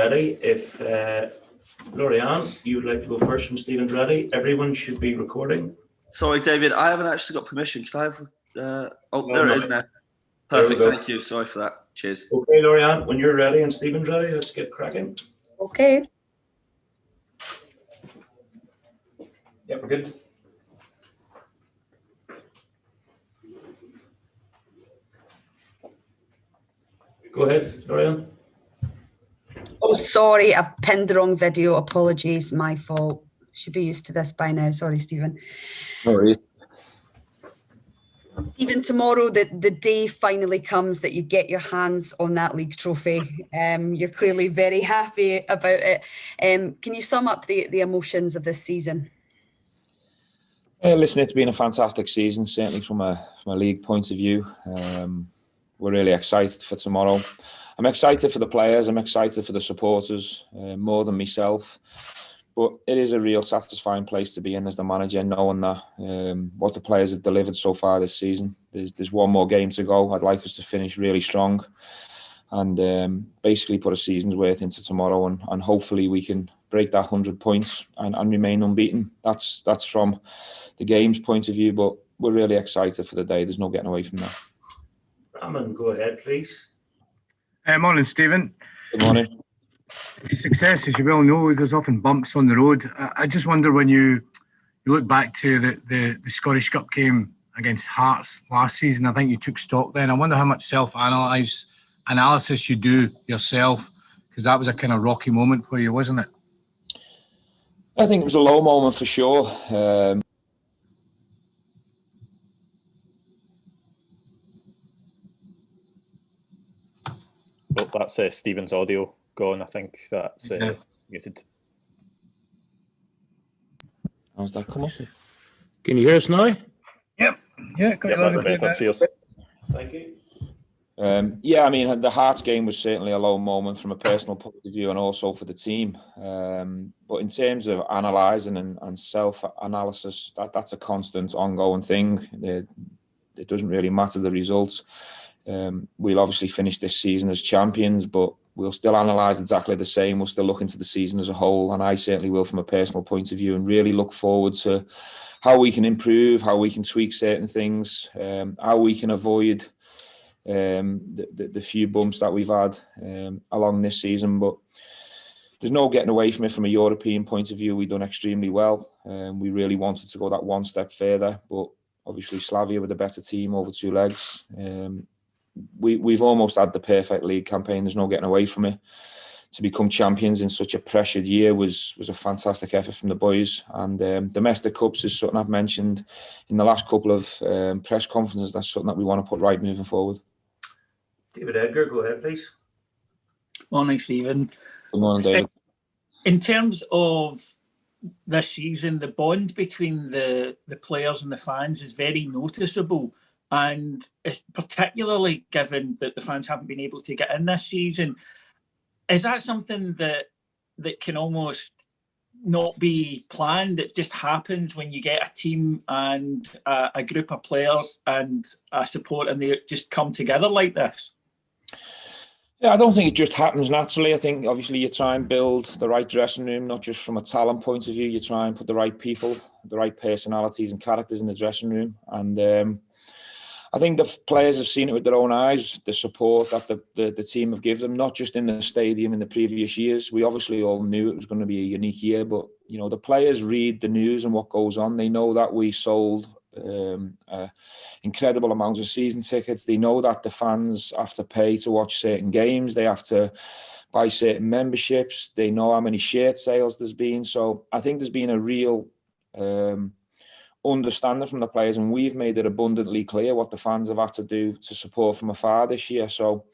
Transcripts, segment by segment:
ready. If Lorianne, you would like to go first from Steven's ready. Everyone should be recording. Sorry, David, I haven't actually got permission. Can I have... No, there it is now. Perfect, thank you. Sorry for that. Cheers. Okay, Lorianne, when you're ready and Steven's ready, let's get cracking. Okay. Yeah, we're good. Go ahead, Lorianne. Oh, sorry, I've pinned the wrong video. Apologies, my fault. Should be used to this by now. Sorry, Stephen. No worries. Stephen, tomorrow the day finally comes that you get your hands on that league trophy. You're clearly very happy about it. Can you sum up the emotions of this season? Listen, it's been a fantastic season, certainly from a league point of view. We're really excited for tomorrow. I'm excited for the players. I'm excited for the supporters, more than myself. But it is a real satisfying place to be in as the manager, knowing that what the players have delivered so far this season. There's one more game to go. I'd like us to finish really strong and basically put a season's worth into tomorrow, and hopefully we can break that 100 points and remain unbeaten. That's from the game's point of view, but we're really excited for the day. There's no getting away from that. Raman, go ahead, please. Morning, Stephen. Good morning. Success, as you well know, there's often bumps on the road. I just wonder, when you look back to the Scottish Cup game against Hearts last season, I think you took stock then. I wonder how much analysis you do yourself, because that was a kind of rocky moment for you, wasn't it? I think it was a low moment for sure. Well, that's Stephen's audio gone. I think that's muted. How's that come up? Can you hear us now? Yep. Yeah, that's better. Cheers. Thank you. Yeah, I mean, the Hearts game was certainly a low moment from a personal point of view and also for the team. But in terms of analysing and self-analysis, that's a constant, ongoing thing. It doesn't really matter the results. We'll obviously finish this season as champions, but we'll still analyse exactly the same. We'll still look into the season as a whole, and I certainly will from a personal point of view, and really look forward to how we can improve, how we can tweak certain things, how we can avoid the few bumps that we've had along this season. But there's no getting away from it. From a European point of view, we've done extremely well. We really wanted to go that one step further, but obviously Slavia with a better team over two legs. We've almost had the perfect league campaign. There's no getting away from it. To become champions in such a pressured year was a fantastic effort from the boys. And domestic cups is something I've mentioned in the last couple of press conferences. That's something that we want to put right moving forward. David Edgar, go ahead, please. Morning, Stephen. Good morning, David. In terms of this season, the bond between the players and the fans is very noticeable, and it's particularly given that the fans haven't been able to get in this season. Is that something that can almost not be planned? It just happens when you get a team and a group of players and a support, and they just come together like this? Yeah, I don't think it just happens naturally. I think obviously you try and build the right dressing room, not just from a talent point of view. You try and put the right people, the right personalities and characters in the dressing room. And I think the players have seen it with their own eyes, the support that the team have given them, not just in the stadium in the previous years. We obviously all knew it was going to be a unique year, but you know, the players read the news and what goes on. They know that we sold incredible amounts of season tickets. They know that the fans have to pay to watch certain games. They have to buy certain memberships. They know how many shirt sales there's been. So I think there's been a real understanding from the players, and we've made it abundantly clear what the fans have had to do to support from afar this year. So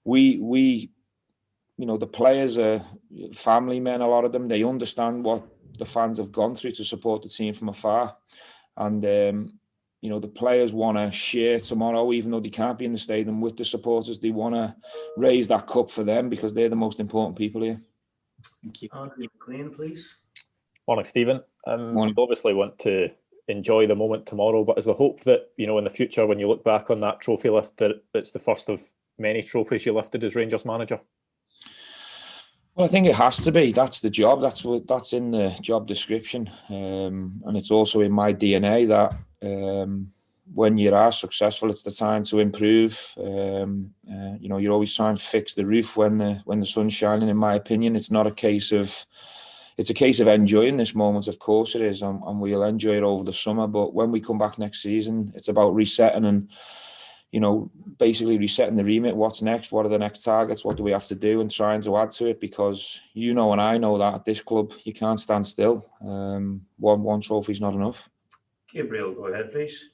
we you know, the players are family men, a lot of them. They understand what the fans have gone through to support the team from afar. And you know, the players want to share tomorrow, even though they can't be in the stadium with the supporters. They want to raise that cup for them because they're the most important people here. Thank you. Andy McLean, please. Morning, Stephen. Morning. We obviously want to enjoy the moment tomorrow, but is the hope that, you know, in the future, when you look back on that trophy lift, that it's the first of many trophies you lifted as Rangers manager? Well, I think it has to be. That's the job. That's in the job description, and it's also in my DNA that when you are successful, it's the time to improve. You're always trying to fix the roof when the sun's shining. In my opinion, it's not a case of. It's a case of enjoying this moment. Of course, it is, and we'll enjoy it over the summer. But when we come back next season, it's about resetting and. Basically resetting the remit. What's next? What are the next targets? What do we have to do? And trying to add to it, because and I know that at this club you can't stand still. One trophy is not enough. Gabriel, go ahead, please.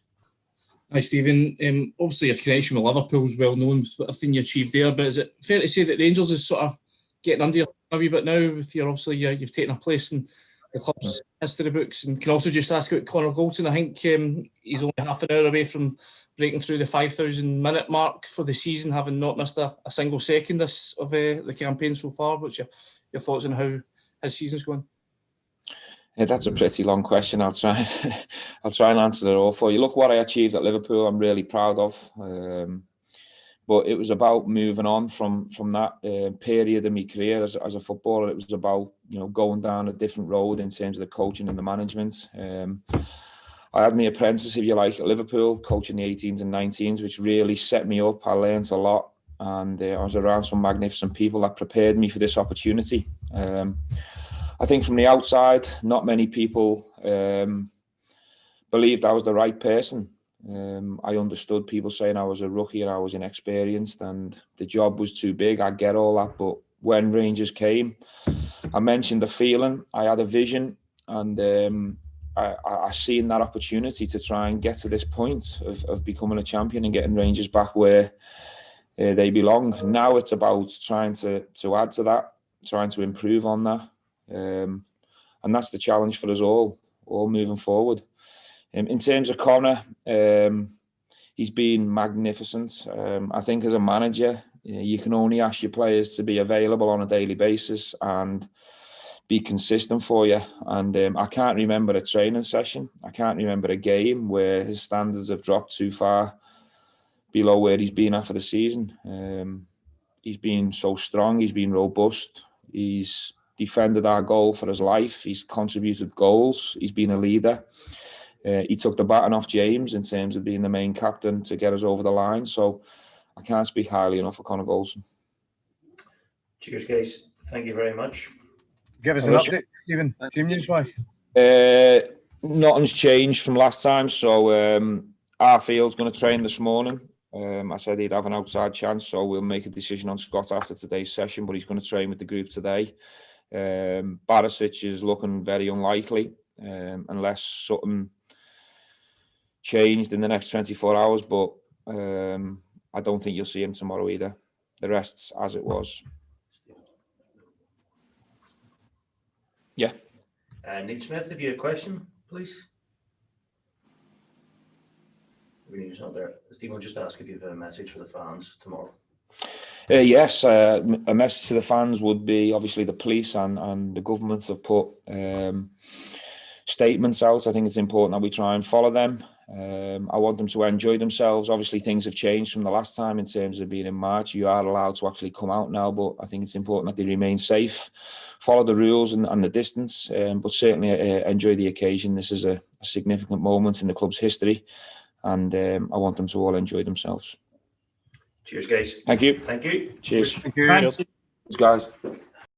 Hi, Stephen. Obviously, your connection with Liverpool is well known with everything you achieved there. But is it fair to say that Rangers is sort of getting under your a wee bit now? With you've taken a place in the club's history books. And can also just ask about Connor Goldson. I think he's only half an hour away from breaking through the 5,000 minute mark for the season, having not missed a single second of the campaign so far. What's your thoughts on how his season's going? Yeah, that's a pretty long question. I'll try and answer it all for you. Look, what I achieved at Liverpool, I'm really proud of. But it was about moving on from that period in my career as a footballer. It was about going down a different road in terms of the coaching and the management. I had my apprentice, if you like, at Liverpool, coaching the 18s and 19s, which really set me up. I learned a lot, and I was around some magnificent people that prepared me for this opportunity. I think from the outside, not many people believed I was the right person. I understood people saying I was a rookie and I was inexperienced and the job was too big. I get all that, but when Rangers came, I mentioned the feeling. I had a vision, and I seen that opportunity to try and get to this point of becoming a champion and getting Rangers back where they belong. Now it's about trying to add to that, trying to improve on that, and that's the challenge for us all moving forward. In terms of Connor, he's been magnificent. I think as a manager, you can only ask your players to be available on a daily basis and be consistent for you. And I can't remember a training session. I can't remember a game where his standards have dropped too far below where he's been after the season. He's been so strong. He's been robust. He's defended our goal for his life. He's contributed goals. He's been a leader. He took the baton off James in terms of being the main captain to get us over the line. So I can't speak highly enough of Connor Goldson. Cheers, guys. Thank you very much. Give us an update, Stephen, team news-wise. Nothing's changed from last time. So Arfield's going to train this morning. I said he'd have an outside chance, so we'll make a decision on Scott after today's session, but he's going to train with the group today. Barisic is looking very unlikely unless something changed in the next 24 hours, but I don't think you'll see him tomorrow either. The rest's as it was. Yeah. Neil Smith, have you a question, please? He's not there. Stephen will just ask if you have a message for the fans tomorrow. Yes, a message to the fans would be obviously the police and the government have put statements out. I think it's important that we try and follow them. I want them to enjoy themselves. Obviously, things have changed from the last time in terms of being in March. You are allowed to actually come out now, but I think it's important that they remain safe, follow the rules and the distance, but certainly enjoy the occasion. This is a significant moment in the club's history, and I want them to all enjoy themselves. Cheers, guys. Thank you. Thank you. Cheers. Thank you. Thanks. Guys.